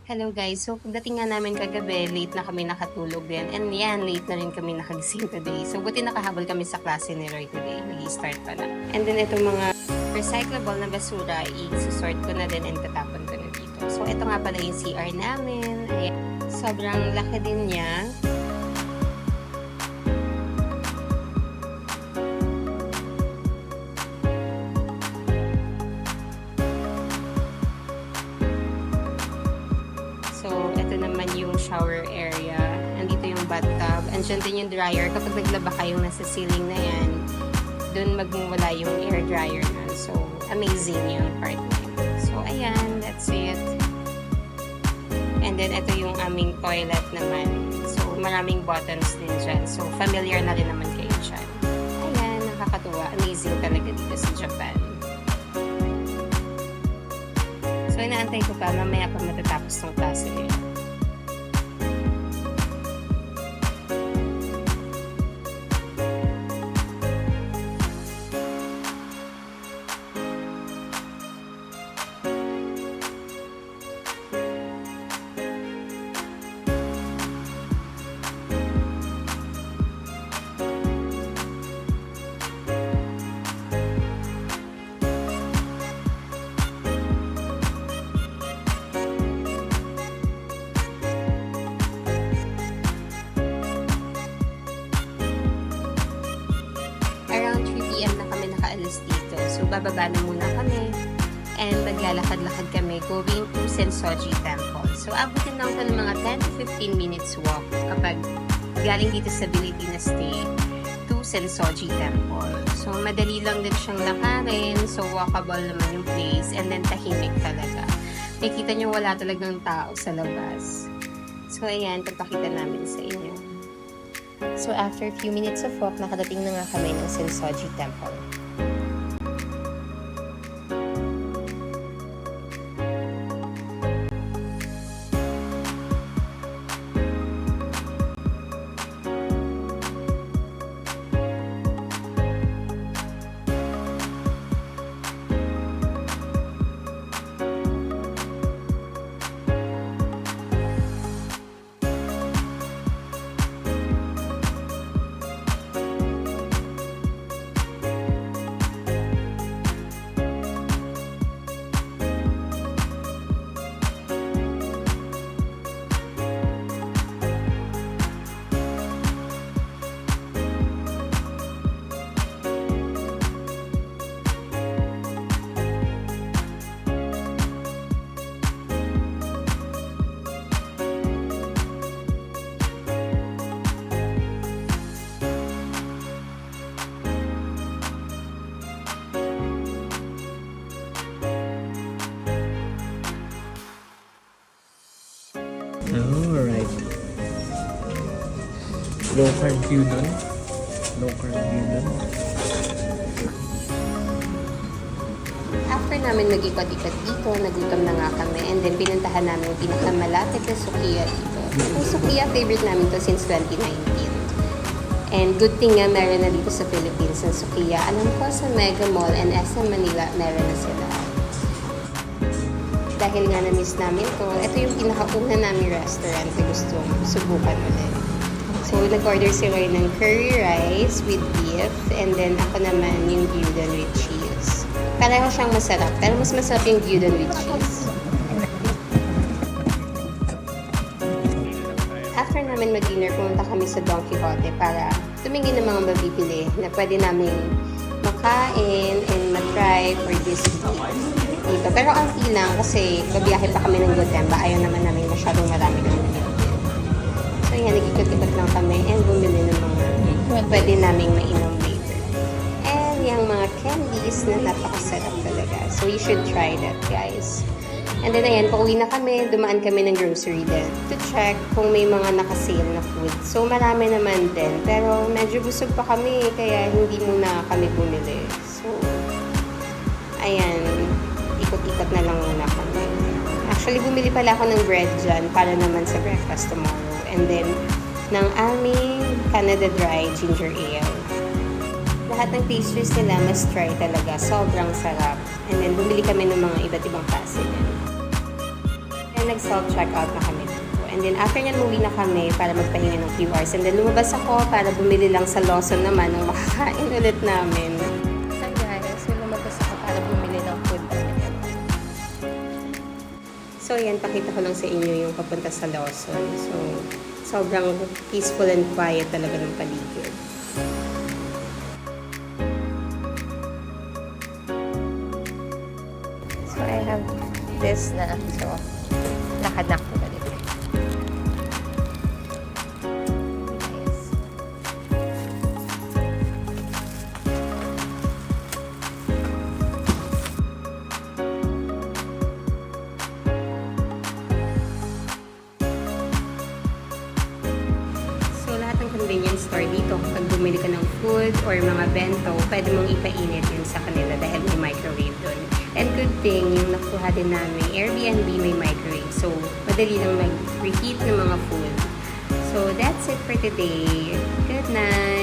Hello guys, so pagdating nga namin kagabi, late na kami nakatulog din. And yan, late na rin kami nakagising today. So buti nakahabol kami sa klase ni Roy today. Nag-start pa na. And then itong mga recyclable na basura, i-sort ko na din and tatapon ko na dito. So ito nga pala yung CR namin. Ayan. Sobrang laki din niya. So, ito naman yung shower area. Nandito yung bathtub. Andyan din yung dryer. Kapag naglaba kayo nasa ceiling na yan, dun magmumula yung air dryer na. So, amazing yung part na yun. So, ayan. That's it. And then, ito yung aming toilet naman. So, maraming buttons din dyan. So, familiar na rin naman kayo dyan. Ayan. Nakakatuwa. Amazing talaga dito sa Japan. So, inaantay ko pa, mamaya pa matatapos ng klase niya. Dito. So, bababa na muna kami and maglalakad-lakad kami going to Sensoji Temple. So, abutin lang ito ng mga 10 to 15 minutes walk kapag galing dito sa Pilipinas Stay to Sensoji Temple. So, madali lang din siyang lakarin. So, walkable naman yung place and then tahimik talaga. Nakikita nyo wala talagang tao sa labas. So, ayan, papakita namin sa inyo. So, after a few minutes of walk, nakadating na nga kami ng Sensoji Temple. Alright. Low carb view dun. Low carb view dun. After namin mag-ikot-ikot dito, nagutom na nga kami and then pinuntahan namin yung pinakamalapit na Sukiya dito. Yung Sukiya, favorite namin to since 2019. And good thing nga meron na dito sa Philippines ng Sukiya. Alam ko sa Mega Mall and SM Manila, meron na sila. Dahil nga na-miss namin to, ito yung pinakauna namin restaurant na gustong subukan ulit. So, nag-order si Roy ng curry rice with beef and then ako naman yung gyudon with cheese. Pareho siyang masarap, pero mas masarap yung gyudon with cheese. After namin mag-dinner, pumunta kami sa Don Quijote para tumingin ng mga mabibili na pwede namin makain and matry for this week dito. Pero ang lang kasi babiyahe pa kami ng Gotemba, ayaw naman namin masyadong marami ng bumili. So yan, nag-ikot-ikot lang kami and bumili ng mga pwede naming mainom later. And yung mga candies na napakasarap talaga. So you should try that, guys. And then ayan, pauwi na kami, dumaan kami ng grocery din to check kung may mga nakasale na food. So marami naman din, pero medyo busog pa kami kaya hindi muna kami bumili. So, ayan, ikot-ikot na lang muna kami. Actually, bumili pala ako ng bread dyan para naman sa breakfast tomorrow. And then, ng aming Canada Dry Ginger Ale. Lahat ng pastries nila, must try talaga. Sobrang sarap. And then, bumili kami ng mga iba't ibang klase. And nag-self-checkout na kami dito. And then after nyan, umuwi na kami para magpahinga ng few hours. And then lumabas ako para bumili lang sa Lawson naman ng makakain ulit namin. So guys, lumabas ako para bumili ng food namin. So yan, pakita ko lang sa inyo yung papunta sa Lawson. So sobrang peaceful and quiet talaga ng paligid. So I have this na. So, lakad na ako ulit. Nice. So, lahat ng convenience store dito, kapag bumili ka ng food or mga bento, pwede mong ipainit yun sa kanila dahil may microwave doon. And good thing, yung nakuha din namin, Airbnb may microwave. So, madali lang mag-reheat ng mga food. So, that's it for today. Good night!